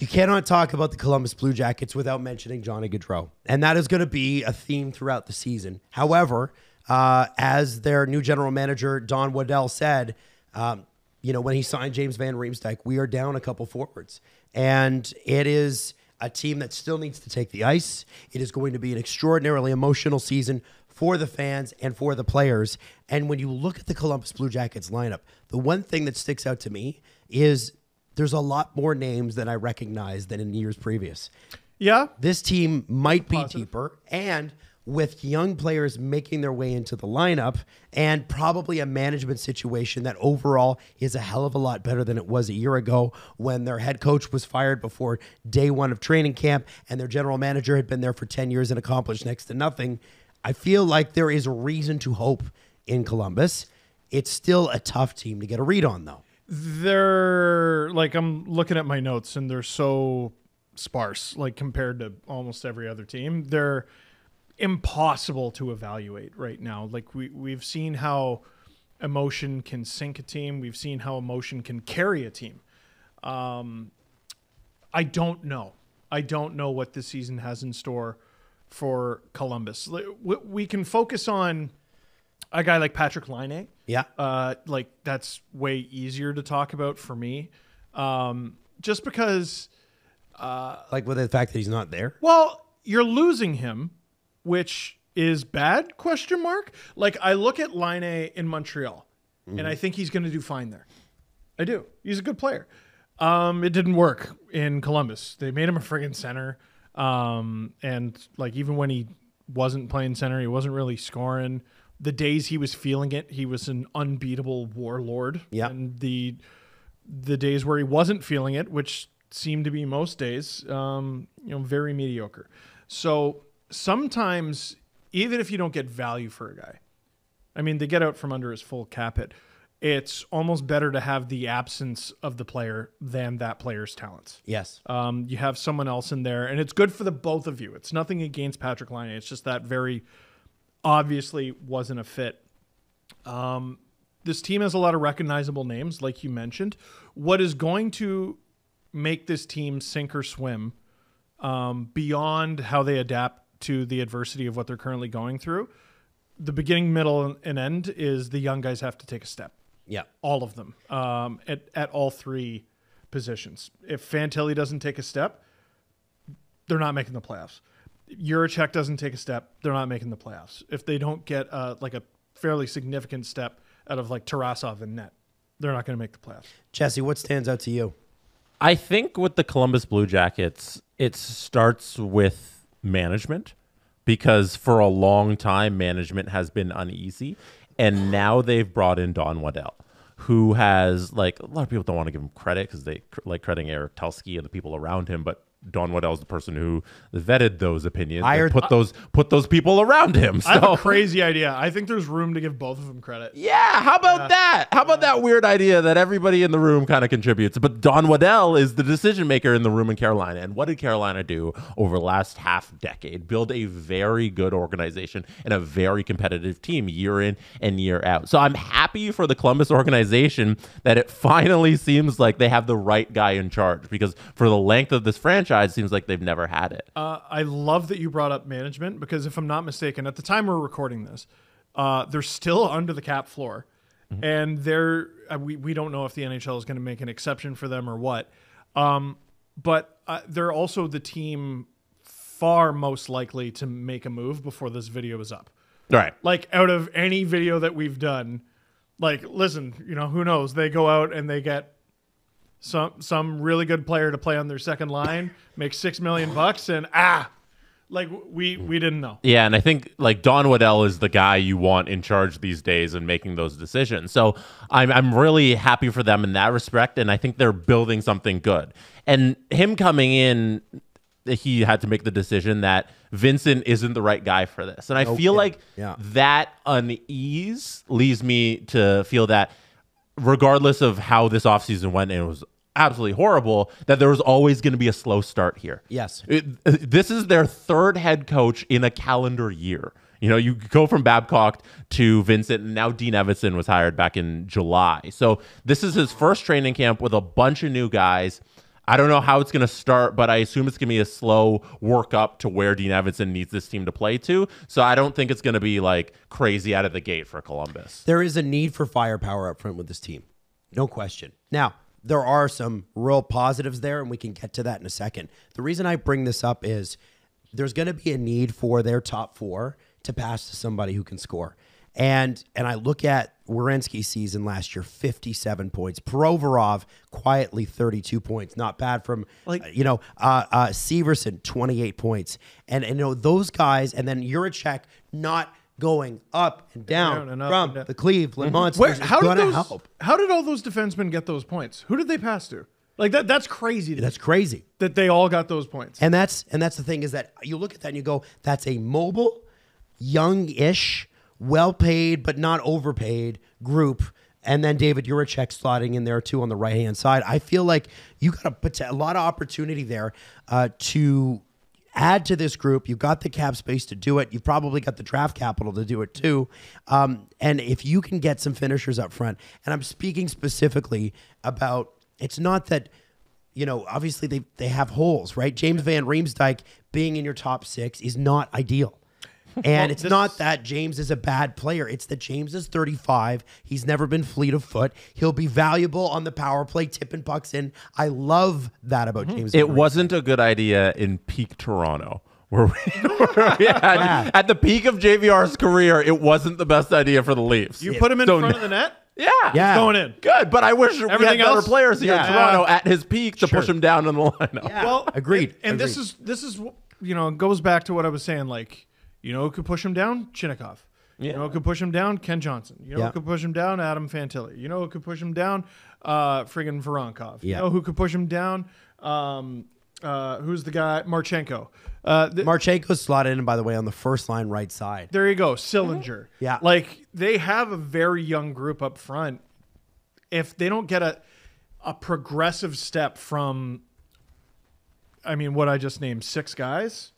You cannot talk about the Columbus Blue Jackets without mentioning Johnny Gaudreau. And that is going to be a theme throughout the season. However, as their new general manager, Don Waddell, said, when he signed James Van Riemsdyk, we are down a couple forwards. And it is a team that still needs to take the ice. It is going to be an extraordinarily emotional season for the fans and for the players. And when you look at the Columbus Blue Jackets lineup, the one thing that sticks out to me is there's a lot more names that I recognize than in years previous. Yeah. This team might be deeper, and with young players making their way into the lineup and probably a management situation that overall is a hell of a lot better than it was a year ago when their head coach was fired before day one of training camp and their general manager had been there for 10 years and accomplished next to nothing. I feel like there is reason to hope in Columbus. It's still a tough team to get a read on, though. They're like, I'm looking at my notes and they're so sparse, like compared to almost every other team. They're impossible to evaluate right now. Like we've seen how emotion can sink a team. We've seen how emotion can carry a team. I don't know. I don't know what this season has in store for Columbus. We can focus on a guy like Patrick Laine. Yeah. Like that's way easier to talk about for me. Just because like with the fact that he's not there. Well, you're losing him, which is bad, ? Like I look at Laine in Montreal and I think he's going to do fine there. I do. He's a good player. It didn't work in Columbus. They made him a friggin' center. And like, even when he wasn't playing center, he wasn't really scoring. The days he was feeling it, he was an unbeatable warlord. Yeah. And the days where he wasn't feeling it, which seemed to be most days, very mediocre. So sometimes, even if you don't get value for a guy, I mean, they get out from under his full cap hit. It's almost better to have the absence of the player than that player's talents. Yes. You have someone else in there, and it's good for the both of you. It's nothing against Patrick Laine. It's just that very obviously wasn't a fit. This team has a lot of recognizable names, like you mentioned. What is going to make this team sink or swim beyond how they adapt to the adversity of what they're currently going through, the beginning, middle, and end is the young guys have to take a step. Yeah. All of them at all three positions. If Fantilli doesn't take a step, they're not making the playoffs. Juracek doesn't take a step, they're not making the playoffs. If they don't get like a fairly significant step out of like Tarasov and net, they're not going to make the playoffs. Jesse, what stands out to you? I think with the Columbus Blue Jackets, it starts with management, because for a long time, management has been uneasy. And now they've brought in Don Waddell, who has, like, a lot of people don't want to give him credit because they like crediting Eric Tulsky and the people around him, but Don Waddell is the person who vetted those opinions and put those people around him. So. I have a crazy idea. I think there's room to give both of them credit. Yeah, how about that? How about that weird idea that everybody in the room kind of contributes? But Don Waddell is the decision maker in the room in Carolina. And what did Carolina do over the last half decade? Build a very good organization and a very competitive team year in and year out. So I'm happy for the Columbus organization that it finally seems like they have the right guy in charge, because for the length of this franchise, it seems like they've never had it. I love that you brought up management, because if I'm not mistaken, at the time we're recording this, they're still under the cap floor. Mm-hmm. And they're we don't know if the NHL is going to make an exception for them or what. But they're also the team far most likely to make a move before this video is up. Right. Like, out of any video that we've done, like, listen, who knows? They go out and they get some really good player to play on their second line, make $6 million, and like we didn't know. Yeah, and I think like Don Waddell is the guy you want in charge these days and making those decisions. So I'm really happy for them in that respect, and I think they're building something good. And him coming in, he had to make the decision that Vincent isn't the right guy for this. And I feel like that unease leads me to feel that regardless of how this offseason went, and it was absolutely horrible, that there was always going to be a slow start here. Yes. This is their third head coach in a calendar year. You go from Babcock to Vincent, and now Dean Evason was hired back in July. So this is his first training camp with a bunch of new guys. I don't know how it's going to start, but I assume it's going to be a slow work up to where Dean Evason needs this team to play to. So I don't think it's going to be like crazy out of the gate for Columbus. There is a need for firepower up front with this team. No question. Now, there are some real positives there, and we can get to that in a second. The reason I bring this up is there's going to be a need for their top four to pass to somebody who can score. And I look at Werenski's season last year, 57 points. Provorov, quietly 32 points. Not bad from, Severson, 28 points. And those guys, and then Juracek not going up and down from the Cleveland Monsters is going to help. How did all those defensemen get those points? Who did they pass to? Like that's crazy. That's crazy that they all got those points. And that's the thing is that you look at that and you go, that's a mobile, young-ish, well-paid but not overpaid group. And then David Juracek slotting in there too on the right-hand side. I feel like you got a lot of opportunity there to add to this group. You've got the cap space to do it. You've probably got the draft capital to do it too. And if you can get some finishers up front, and I'm speaking specifically about, it's not that, obviously they have holes, right? James Van Riemsdyk being in your top six is not ideal. And it's not that James is a bad player. It's that James is 35. He's never been fleet of foot. He'll be valuable on the power play, tipping pucks in. I love that about James. It wasn't a good idea in peak Toronto. Where we had, at the peak of JVR's career, it wasn't the best idea for the Leafs. You put him in front of the net? Yeah. He's going in. Good, but I wish we had better players here in Toronto at his peak to push him down in the lineup. Yeah. Well, agreed. And this is goes back to what I was saying, like, who could push him down? Chinnikov. You know who could push him down? Ken Johnson. You know who could push him down? Adam Fantilli. You know who could push him down? Friggin' Voronkov. You know who could push him down? Who's the guy? Marchenko. Marchenko's slotted in, by the way, on the first line right side. There you go. Sillinger. Yeah. Like, they have a very young group up front. If they don't get a progressive step from, what I just named, 6 guys,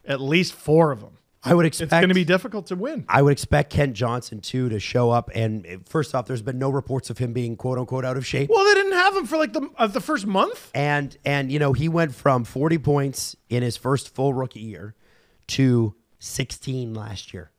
at least 4 of them, I would expect it's going to be difficult to win. I would expect Kent Johnson too to show up. And first off, there's been no reports of him being quote unquote out of shape. Well, they didn't have him for like the first month. And he went from 40 points in his first full rookie year to 16 last year.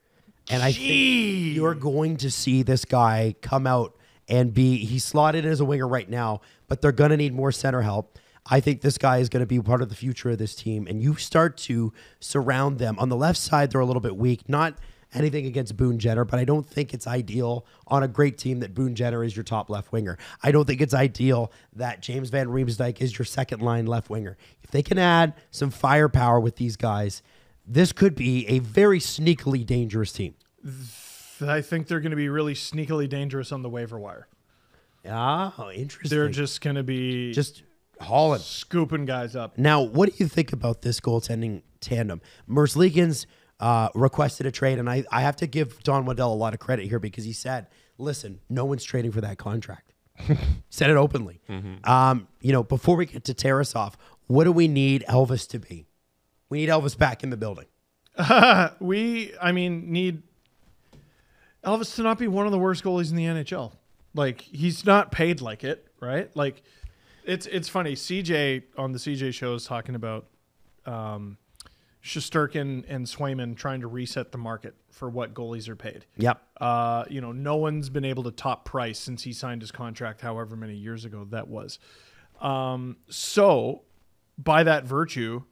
And I think you're going to see this guy come out and he's slotted as a winger right now, but they're going to need more center help. I think this guy is going to be part of the future of this team, and you start to surround them. On the left side, they're a little bit weak. Not anything against Boone Jenner, but I don't think it's ideal on a great team that Boone Jenner is your top left winger. I don't think it's ideal that James Van Riemsdyk is your second line left winger. If they can add some firepower with these guys, this could be a very sneakily dangerous team. I think they're going to be really sneakily dangerous on the waiver wire. Oh, interesting. They're just going to be hauling, scooping guys up. Now, what do you think about this goaltending tandem? Merzlikins requested a trade, and I have to give Don Waddell a lot of credit here because he said, listen, no one's trading for that contract. Said it openly. Mm-hmm. Before we get to Tarasov, what do we need Elvis to be? We need Elvis back in the building. We need Elvis to not be one of the worst goalies in the NHL. Like, he's not paid like it, right? Like, It's funny. CJ on the CJ show is talking about Shesterkin and Swayman trying to reset the market for what goalies are paid. Yep. No one's been able to top price since he signed his contract, however many years ago that was. So, by that virtue,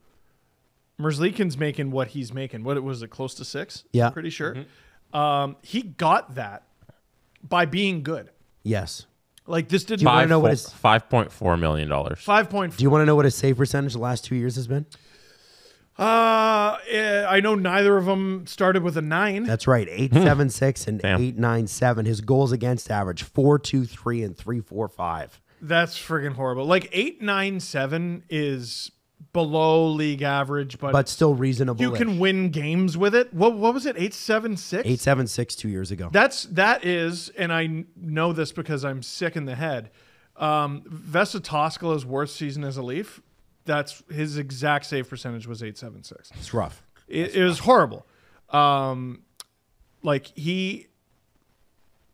Merzlikins making what he's making. What was it? Close to 6? Yeah. Pretty sure. Mm-hmm. He got that by being good. Yes. Like, this didn't. Do you want to know what his $5.4 million? 5.4. Do you want to know what his save percentage the last 2 years has been? I know neither of them started with a 9. That's right, 8.76 and 8.97. His goals against average 4.23 and 3.45. That's friggin' horrible. Like 8.97 is below league average, but still reasonable. You can win games with it. What was it? 8.76? 8.76 2 years ago. That is, and I know this because I'm sick in the head. Vesa Toskala's worst season as a Leaf, that's his exact save percentage was 8.76. It's rough. It was horrible. Like, he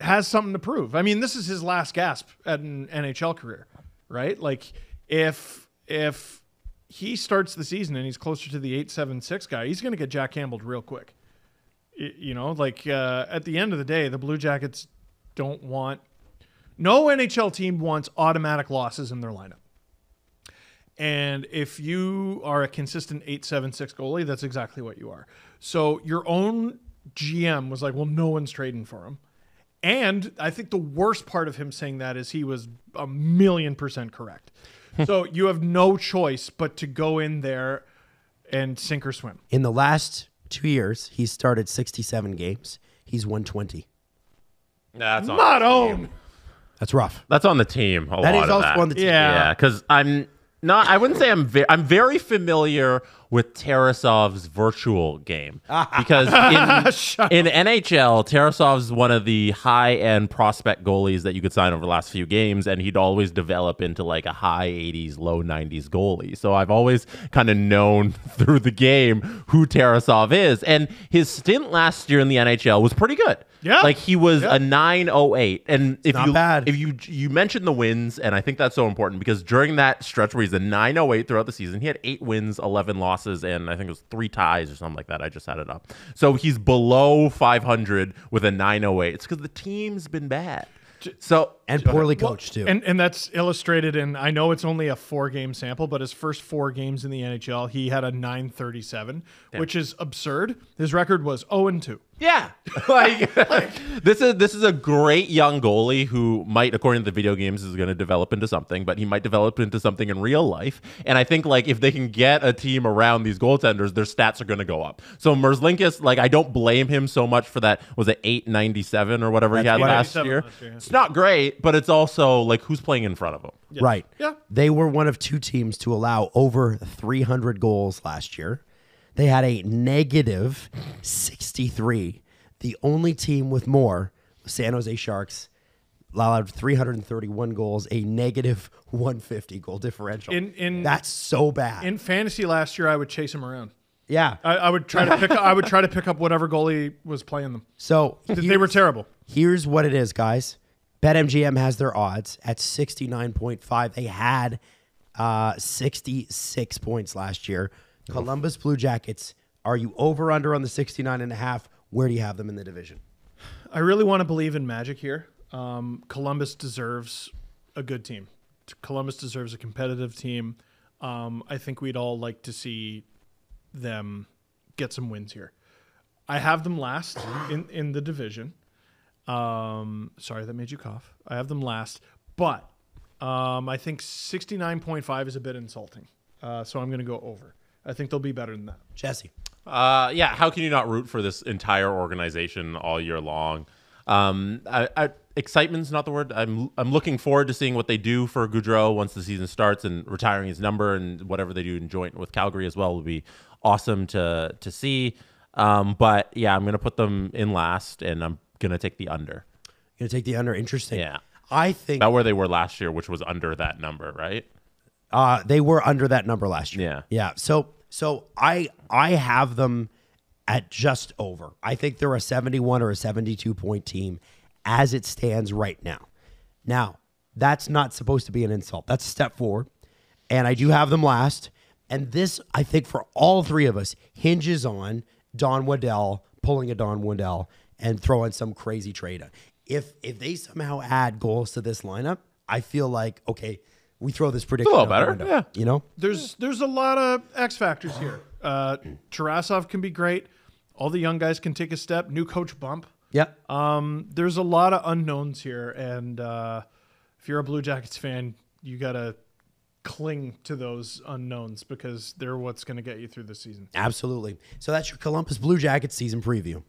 has something to prove. This is his last gasp at an NHL career, right? Like, if if he starts the season and he's closer to the 8.76 guy, he's going to get Jack Campbelled real quick. You know, like at the end of the day, the Blue Jackets don't want – no NHL team wants automatic losses in their lineup. And if you are a consistent 8.76 goalie, that's exactly what you are. So your own GM was like, well, no one's trading for him. And I think the worst part of him saying that is he was 1,000,000% correct. So you have no choice but to go in there and sink or swim. In the last 2 years, he's started 67 games. He's won 20. That's on Not the team. own. That's rough. That's on the team. That is also on the team. Yeah, because I'm not. I wouldn't say I'm very familiar with Tarasov's virtual game because in NHL, Tarasov's one of the high-end prospect goalies that you could sign over the last few games, and he'd always develop into like a high 80s, low 90s goalie. So I've always kind of known through the game who Tarasov is, and his stint last year in the NHL was pretty good. Yeah. Like he was a 9.08. And if not bad. If you mentioned the wins, and I think that's so important because during that stretch where he's a 9.08 throughout the season, he had 8 wins, 11 losses, and I think it was 3 ties or something like that. I just had it up. So he's below 500 with a 9.08. It's because the team's been bad. So And poorly coached, too. And that's illustrated in, I know it's only a 4-game sample, but his first 4 games in the NHL, he had a 9.37, which is absurd. His record was 0-2. yeah, like this is a great young goalie who might, according to the video games, is going to develop into something, but he might develop into something in real life. And I think like if they can get a team around these goaltenders, their stats are going to go up. So Merzlikins, like I don't blame him so much for that. Was it 8.97 or whatever he had last year? Yeah. It's not great, but it's also like who's playing in front of him. Yeah. Right. Yeah. They were one of 2 teams to allow over 300 goals last year. They had a negative 63. The only team with more, San Jose Sharks, allowed 331 goals, a negative 150 goal differential. That's so bad. In fantasy last year, I would chase him around. Yeah. I would try to pick. I would try to pick up whatever goalie was playing them. So They were terrible. Here's what it is, guys. BetMGM has their odds at 69.5. They had 66 points last year. Columbus Blue Jackets, are you over under on the 69.5? Where do you have them in the division? I really want to believe in magic here. Columbus deserves a good team. Columbus deserves a competitive team. I think we'd all like to see them get some wins here. I have them last in the division. Sorry, that made you cough. I have them last, but I think 69.5 is a bit insulting. So I'm going to go over. I think they'll be better than that. Jesse. Yeah, how can you not root for this entire organization all year long? Excitement's not the word. I'm looking forward to seeing what they do for Gaudreau once the season starts, and retiring his number and whatever they do in joint with Calgary as well will be awesome to see. But yeah, I'm gonna put them in last, and I'm gonna take the under. You're going to take the under. Interesting. Yeah, I think about where they were last year, which was under that number, right? they were under that number last year. Yeah. Yeah. So I have them at just over. I think they're a 71 or a 72 point team as it stands right now. Now, that's not supposed to be an insult. That's a step forward. And I do have them last. And this, I think, for all 3 of us, hinges on Don Waddell pulling a Don Waddell and throwing some crazy trade. If they somehow add goals to this lineup, I feel like, okay, we throw this prediction a little out the better, window, yeah. You know? There's a lot of X factors here. Tarasov can be great. All the young guys can take a step. New coach bump. Yeah. There's a lot of unknowns here, and if you're a Blue Jackets fan, you gotta cling to those unknowns because they're what's going to get you through the season. Absolutely. So that's your Columbus Blue Jackets season preview.